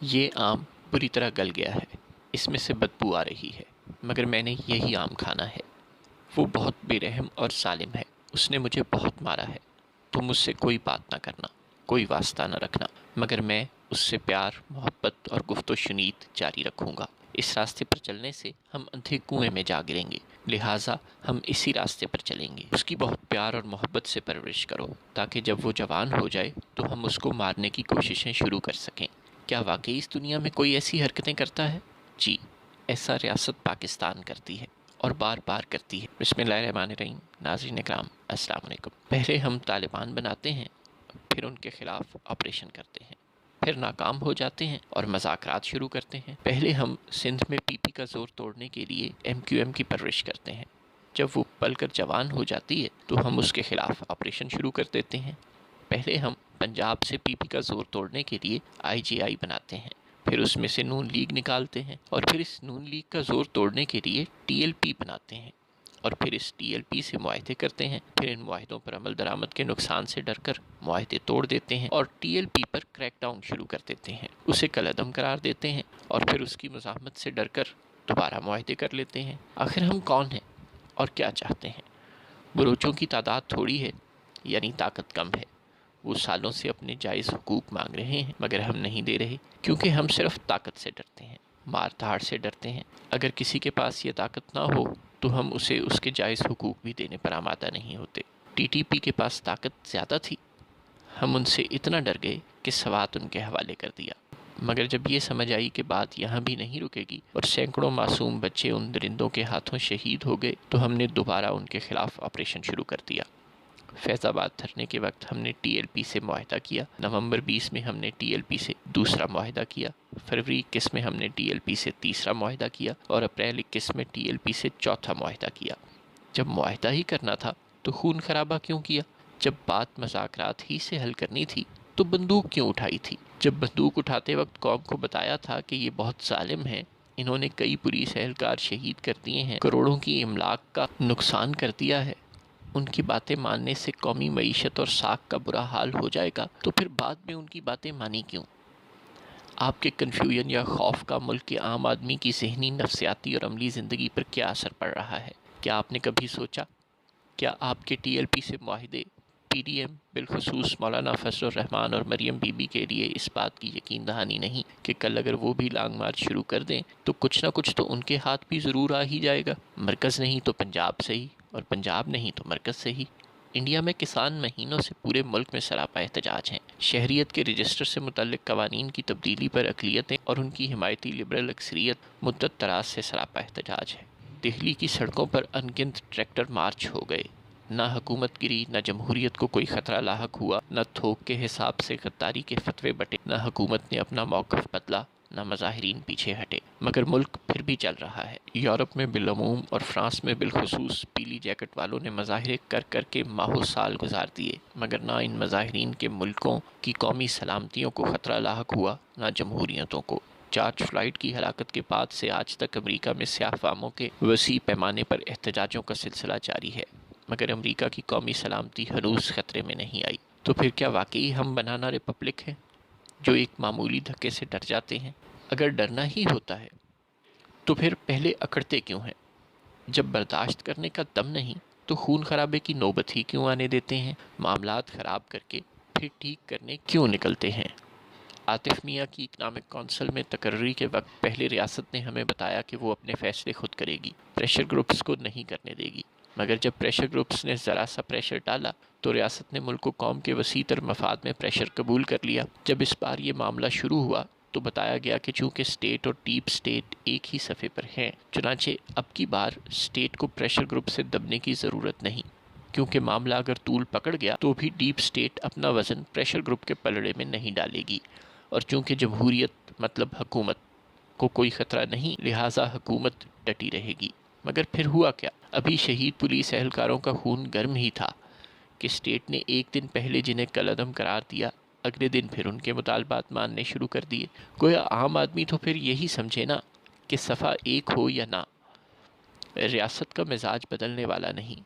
یہ آم بری طرح گل گیا ہے، اس میں سے بدبو آ رہی ہے، مگر میں نے یہی آم کھانا ہے۔ وہ بہت بے رحم اور ظالم ہے، اس نے مجھے بہت مارا ہے۔ تم مجھ سے کوئی بات نہ کرنا، کوئی واسطہ نہ رکھنا، مگر میں اس سے پیار، محبت اور گفت و شنید جاری رکھوں گا۔ اس راستے پر چلنے سے ہم اندھے کنویں میں جا گریں گے، لہٰذا ہم اسی راستے پر چلیں گے۔ اس کی بہت پیار اور محبت سے پرورش کرو تاکہ جب وہ جوان ہو جائے تو ہم اس کو مارنے کی کوششیں شروع کر سکیں۔ کیا واقعی اس دنیا میں کوئی ایسی حرکتیں کرتا ہے؟ جی، ایسا ریاست پاکستان کرتی ہے اور بار بار کرتی ہے۔ بسم اللہ الرحمن الرحیم۔ ناظرین اکرام، السلام علیکم۔ پہلے ہم طالبان بناتے ہیں، پھر ان کے خلاف آپریشن کرتے ہیں، پھر ناکام ہو جاتے ہیں اور مذاکرات شروع کرتے ہیں۔ پہلے ہم سندھ میں پی پی کا زور توڑنے کے لیے ایم کیو ایم کی پرورش کرتے ہیں، جب وہ پل کر جوان ہو جاتی ہے تو ہم اس کے خلاف آپریشن شروع کر دیتے ہیں۔ پہلے ہم پنجاب سے پی پی کا زور توڑنے کے لیے آئی جے آئی بناتے ہیں، پھر اس میں سے نون لیگ نکالتے ہیں، اور پھر اس نون لیگ کا زور توڑنے کے لیے ٹی ایل پی بناتے ہیں، اور پھر اس ٹی ایل پی سے معاہدے کرتے ہیں، پھر ان معاہدوں پر عمل درآمد کے نقصان سے ڈر کر معاہدے توڑ دیتے ہیں اور ٹی ایل پی پر کریک ڈاؤن شروع کر دیتے ہیں، اسے کالعدم قرار دیتے ہیں، اور پھر اس کی مزاحمت سے ڈر کر دوبارہ معاہدے کر لیتے ہیں۔ آخر ہم کون ہیں اور کیا چاہتے ہیں؟ بلوچوں کی تعداد تھوڑی ہے، یعنی طاقت کم ہے۔ وہ سالوں سے اپنے جائز حقوق مانگ رہے ہیں، مگر ہم نہیں دے رہے، کیونکہ ہم صرف طاقت سے ڈرتے ہیں، مار دھاڑ سے ڈرتے ہیں۔ اگر کسی کے پاس یہ طاقت نہ ہو تو ہم اسے اس کے جائز حقوق بھی دینے پر آمادہ نہیں ہوتے۔ ٹی ٹی پی کے پاس طاقت زیادہ تھی، ہم ان سے اتنا ڈر گئے کہ سوات ان کے حوالے کر دیا۔ مگر جب یہ سمجھ آئی کہ بات یہاں بھی نہیں رکے گی اور سینکڑوں معصوم بچے ان درندوں کے ہاتھوں شہید ہو گئے، تو ہم نے دوبارہ ان کے خلاف آپریشن شروع کر دیا۔ فیض آباد دھرنے کے وقت ہم نے ٹی ایل پی سے معاہدہ کیا، نومبر 20 میں ہم نے ٹی ایل پی سے دوسرا معاہدہ کیا، فروری 21 میں ہم نے ٹی ایل پی سے تیسرا معاہدہ کیا، اور اپریل 21 میں ٹی ایل پی سے چوتھا معاہدہ کیا۔ جب معاہدہ ہی کرنا تھا تو خون خرابہ کیوں کیا؟ جب بات مذاکرات ہی سے حل کرنی تھی تو بندوق کیوں اٹھائی تھی؟ جب بندوق اٹھاتے وقت قوم کو بتایا تھا کہ یہ بہت ظالم ہیں، انہوں نے کئی پولیس اہلکار شہید کر دیے ہیں، کروڑوں کی املاک کا نقصان کر دیا ہے، ان کی باتیں ماننے سے قومی معیشت اور ساکھ کا برا حال ہو جائے گا، تو پھر بعد میں ان کی باتیں مانی کیوں؟ آپ کے کنفیوژن یا خوف کا ملک کے عام آدمی کی ذہنی، نفسیاتی اور عملی زندگی پر کیا اثر پڑ رہا ہے؟ کیا آپ نے کبھی سوچا؟ کیا آپ کے ٹی ایل پی سے معاہدے پی ڈی ایم، بالخصوص مولانا فضل الرحمان اور مریم بی بی کے لیے اس بات کی یقین دہانی نہیں کہ کل اگر وہ بھی لانگ مارچ شروع کر دیں تو کچھ نہ کچھ تو ان کے ہاتھ بھی ضرور آ ہی جائے گا؟ مرکز نہیں تو پنجاب سے ہی، اور پنجاب نہیں تو مرکز سے ہی۔ انڈیا میں کسان مہینوں سے پورے ملک میں سراپا احتجاج ہیں۔ شہریت کے رجسٹر سے متعلق قوانین کی تبدیلی پر اقلیتیں اور ان کی حمایتی لبرل اکثریت مدت دراز سے سراپا احتجاج ہے۔ دہلی کی سڑکوں پر ان گنت ٹریکٹر مارچ ہو گئے، نہ حکومت گری، نہ جمہوریت کو کوئی خطرہ لاحق ہوا، نہ تھوک کے حساب سے غداری کے فتوے بٹے، نہ حکومت نے اپنا موقف بدلا، نہ مظاہرین پیچھے ہٹے، مگر ملک پھر بھی چل رہا ہے۔ یورپ میں بالعموم اور فرانس میں بالخصوص پیلی جیکٹ والوں نے مظاہرے کر کر کے ماہو سال گزار دیے، مگر نہ ان مظاہرین کے ملکوں کی قومی سلامتیوں کو خطرہ لاحق ہوا، نہ جمہوریتوں کو۔ جارج فلائیڈ کی ہلاکت کے بعد سے آج تک امریکہ میں سیاہ فاموں کے وسیع پیمانے پر احتجاجوں کا سلسلہ جاری ہے، مگر امریکہ کی قومی سلامتی ہنوز خطرے میں نہیں آئی۔ تو پھر کیا واقعی ہم بنانا ریپبلک ہیں جو ایک معمولی دھکے سے ڈر جاتے ہیں؟ اگر ڈرنا ہی ہوتا ہے تو پھر پہلے اکڑتے کیوں ہیں؟ جب برداشت کرنے کا دم نہیں تو خون خرابے کی نوبت ہی کیوں آنے دیتے ہیں؟ معاملات خراب کر کے پھر ٹھیک کرنے کیوں نکلتے ہیں؟ عاطف میاں کی اکنامک کونسل میں تقرری کے وقت پہلے ریاست نے ہمیں بتایا کہ وہ اپنے فیصلے خود کرے گی، پریشر گروپس کو نہیں کرنے دے گی، مگر جب پریشر گروپس نے ذرا سا پریشر ڈالا تو ریاست نے ملک و قوم کے وسیع تر مفاد میں پریشر قبول کر لیا۔ جب اس بار یہ معاملہ شروع ہوا تو بتایا گیا کہ چونکہ اسٹیٹ اور ڈیپ اسٹیٹ ایک ہی صفحے پر ہیں، چنانچہ اب کی بار اسٹیٹ کو پریشر گروپ سے دبنے کی ضرورت نہیں، کیونکہ معاملہ اگر طول پکڑ گیا تو بھی ڈیپ اسٹیٹ اپنا وزن پریشر گروپ کے پلڑے میں نہیں ڈالے گی، اور چونکہ جمہوریت مطلب حکومت کو کوئی خطرہ نہیں، لہٰذا حکومت ڈٹی رہے گی۔ مگر پھر ہوا کیا؟ ابھی شہید پولیس اہلکاروں کا خون گرم ہی تھا کہ اسٹیٹ نے ایک دن پہلے جنہیں کالعدم قرار دیا، اگلے دن پھر ان کے مطالبات ماننے شروع کر دیے۔ گویا عام آدمی تو پھر یہی سمجھے نا کہ صفحہ ایک ہو یا نہ، ریاست کا مزاج بدلنے والا نہیں۔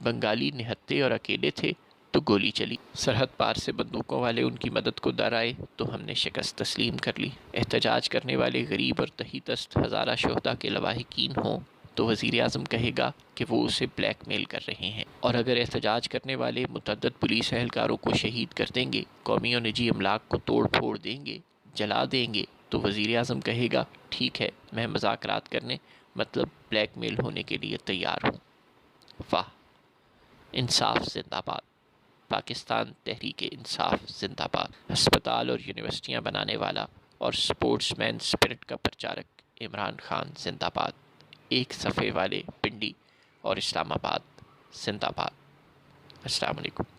بنگالی نہتے اور اکیلے تھے تو گولی چلی۔ سرحد پار سے بندوقوں والے ان کی مدد کو در آئے تو ہم نے شکست تسلیم کر لی۔ احتجاج کرنے والے غریب اور تہی دست ہزارہ شہداء کے لواحقین ہوں تو وزیر اعظم کہے گا کہ وہ اسے بلیک میل کر رہے ہیں، اور اگر احتجاج کرنے والے متعدد پولیس اہلکاروں کو شہید کر دیں گے، قومی اور نجی املاک کو توڑ پھوڑ دیں گے، جلا دیں گے، تو وزیر اعظم کہے گا ٹھیک ہے، میں مذاکرات کرنے مطلب بلیک میل ہونے کے لیے تیار ہوں۔ واہ، انصاف زندہ باد، پاکستان تحریک انصاف زندہ باد۔ ہسپتال اور یونیورسٹیاں بنانے والا اور سپورٹس مین اسپرٹ کا پرچارک عمران خان زندہ باد۔ ایک صفحے والے پنڈی اور اسلام آباد زندہ باد۔ السلام علیکم۔